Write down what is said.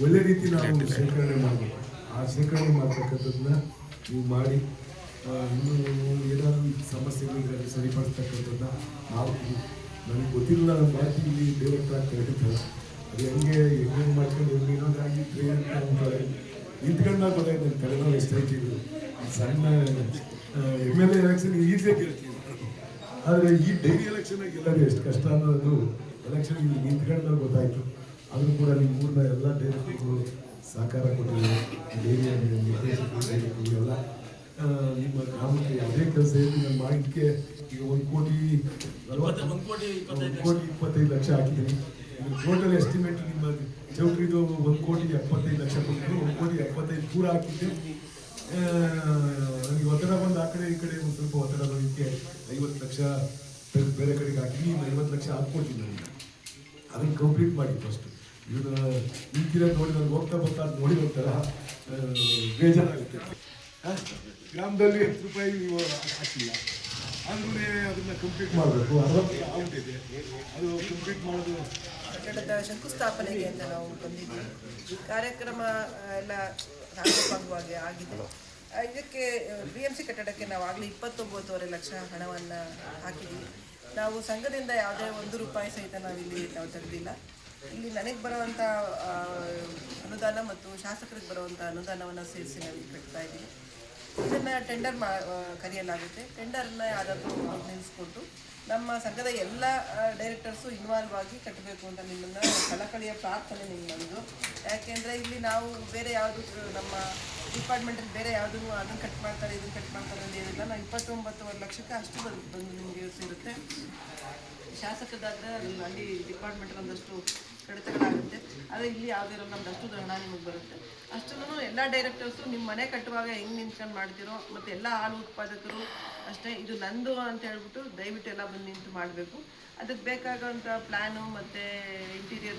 ಒಳ್ಳೆ ರೀತಿ ನಾವು ಶೇಖರಣೆ ಮಾಡಬೇಕು. ಆ ಶೇಖರಣೆ ಮಾಡ್ತಕ್ಕಂಥದ್ದನ್ನ ನೀವು ಮಾಡಿ ಇನ್ನೂ ಏನಾದರೂ ಸಮಸ್ಯೆಗಳಿದ್ರೆ ಸರಿಪಡಿಸ್ತಕ್ಕಂಥದ್ದನ್ನ ಮಾಡ್ತೀವಿ. ನನಗೆ ಗೊತ್ತಿಲ್ಲ ಮಾಡ್ತೀವಿ ಡೈರೆಕ್ಟ್ ಆಗಿ ಹೇಳಿದ್ದಾರೆ. ಅದು ಹೆಂಗೆ ಮಾಡ್ಕೊಂಡು ಹೆಂಗೆ ಇನ್ನೊಂದಾಗಿದ್ರೆ ಅಂತ ಅಂತಾರೆ. ನಿಂತ್ಕೊಂಡಾಗ ಗೊತ್ತಾಯ್ತು ನನ್ನ ತಲೆನೋವು ಎಷ್ಟೈತಿದ್ರು. ಸಣ್ಣ MLA ಎಲೆಕ್ಷನ್ ಈಸಿಯಾಗಿ ಗೆಲ್ತೀವಿ, ಆದರೆ ಈ ಡೈರಿ ಎಲೆಕ್ಷನಾಗ ಗೆಲ್ಲೋದು ಎಷ್ಟು ಕಷ್ಟ ಅನ್ನೋದು ಎಲೆಕ್ಷನ್ ಇಲ್ಲಿ ನಿಂತ್ಕೊಂಡಾಗ ಗೊತ್ತಾಯಿತು. ಆದರೂ ಕೂಡ ನಿಮ್ಮ ಊರಿನ ಎಲ್ಲ ಡೈರೆಕ್ಟರ್ಗಳು ಸಹಕಾರ ಕೊಟ್ಟಿದ್ದಾರೆ. ಡೈರಿಯ ನಿರ್ದೇಶಕರು ಎಲ್ಲ ನಿಮ್ಮ ಗ್ರಾಮಕ್ಕೆ ಯಾವುದೇ ಕೆಲಸ ಇರಲಿ ನಾನು ಮಾಡಿದ್ದಕ್ಕೆ ಈಗ 1,25,00,000 ಹಾಕಿದ್ದೀನಿ. ಟೋಟಲ್ ಎಸ್ಟಿಮೇಟ್ ನಿಮ್ಮ ಚೌಟ್ರಿದು 1,75,00,000 ಕೊಟ್ಟು 1,75,00,000 ಪೂರ ಹಾಕಿದ್ದೆ. ನನಗೆ ಒತ್ತಡ ಬಂದು ಆ ಕಡೆ ಈ ಕಡೆ ಒಂದು ಸ್ವಲ್ಪ ಒತ್ತಡ ಬರೋದಕ್ಕೆ 50 ಲಕ್ಷ ಬೇರೆ ಕಡೆಗೆ ಹಾಕಿ 50 ಲಕ್ಷ ಹಾಕ್ಕೊಟ್ಟಿದ್ದೀನಿ ನನಗೆ. ಅದನ್ನು ಕಂಪ್ಲೀಟ್ ಮಾಡಿ ಫಸ್ಟು. ಇದನ್ನ ನಿಂತಿರೋದು ನೋಡಿ ನಾನು ಹೋಗ್ತಾ ನೋಡಿ ಹೋಗ್ತಾರ ಬೇಜಾರಾಗುತ್ತೆ. ಗ್ರಾಮದಲ್ಲಿ 10 ರೂಪಾಯಿ ನೀವು ಹಾಕಿಲ್ಲ ಅಂದ್ರೂ ಅದನ್ನು ಕಂಪ್ಲೀಟ್ ಮಾಡಬೇಕು. 60 ಆಗ್ಬಿಟ್ಟಿದೆ, ಅದು ಕಂಪ್ಲೀಟ್ ಮಾಡೋದು. ಕಟ್ಟಡದ ಶಂಕುಸ್ಥಾಪನೆಗೆ ಅಂತ ನಾವು ಬಂದಿದ್ದೀವಿ. ಕಾರ್ಯಕ್ರಮ ಎಲ್ಲ ಸಾಂಗೋಪಾಂಗವಾಗಿ ಆಗಿದೆ. ಇದಕ್ಕೆ BMC ಕಟ್ಟಡಕ್ಕೆ ನಾವು ಆಗಲೇ 29.5 ಲಕ್ಷ ಹಣವನ್ನು ಹಾಕಿದ್ದೀವಿ. ನಾವು ಸಂಘದಿಂದ ಯಾವುದೇ 1 ರೂಪಾಯಿ ಸಹಿತ ನಾವು ತೆಗೆದಿಲ್ಲ. ಇಲ್ಲಿ ನನಗೆ ಬರುವಂಥ ಅನುದಾನ ಮತ್ತು ಶಾಸಕರಿಗೆ ಬರುವಂಥ ಅನುದಾನವನ್ನು ಸೇರಿಸಿ ನಾವು ಕಟ್ತಾ ಇದ್ದೀವಿ. ಇದನ್ನು ಟೆಂಡರ್ ಕರೆಯಲಾಗುತ್ತೆ. ಟೆಂಡರನ್ನು ಯಾರಾದರೂ ನಿಲ್ಲಿಸ್ಕೊಟ್ಟು ನಮ್ಮ ಸಂಘದ ಎಲ್ಲ ಡೈರೆಕ್ಟರ್ಸು ಇನ್ವಾಲ್ವ್ ಆಗಿ ಕಟ್ಟಬೇಕು ಅಂತ ನಿಮ್ಮನ್ನು ಕಳಕಳಿಯ ಪ್ರಾರ್ಥನೆ ನಮ್ಮದು. ಯಾಕೆಂದರೆ ಇಲ್ಲಿ ನಾವು ಬೇರೆ ಯಾವುದು ನಮ್ಮ ಡಿಪಾರ್ಟ್ಮೆಂಟಲ್ಲಿ ಬೇರೆ ಯಾವುದನ್ನು ಅದನ್ನು ಕಟ್ ಮಾಡ್ತಾರೆ ಇದನ್ನು ಕಟ್ ಮಾಡ್ತಾರೆ ಅಂತ ಏನಿಲ್ಲ. ನಾವು 29.5 ಲಕ್ಷಕ್ಕೆ ಅಷ್ಟು ಬಂದು ನಿಮಗೆ ಸಿಗುತ್ತೆ. ಶಾಸಕದಾದರೆ ಅಲ್ಲಿ ಡಿಪಾರ್ಟ್ಮೆಂಟಲ್ಲಿ ಒಂದಷ್ಟು ಕಡಿತಗಳಾಗುತ್ತೆ, ಆದರೆ ಇಲ್ಲಿ ಯಾವುದೇ ಇರೋ ನಮ್ದು ಅಷ್ಟು ಹಣ ನಿಮಗೆ ಬರುತ್ತೆ. ಅಷ್ಟನ್ನು ಎಲ್ಲ ಡೈರೆಕ್ಟರ್ಸು ನಿಮ್ಮ ಮನೆ ಕಟ್ಟುವಾಗ ಹೆಂಗೆ ನಿಂತ್ಕೊಂಡು ಮಾಡ್ತಿರೋ ಮತ್ತು ಎಲ್ಲ ಹಾಲು ಉತ್ಪಾದಕರು ಅಷ್ಟೇ ಇದು ನಂದು ಅಂತ ಹೇಳ್ಬಿಟ್ಟು ದಯವಿಟ್ಟು ಎಲ್ಲ ಬಂದು ನಿಂತು ಮಾಡಬೇಕು. ಅದಕ್ಕೆ ಬೇಕಾಗೋಂಥ ಪ್ಲ್ಯಾನು ಮತ್ತು ಇಂಟೀರಿಯರ್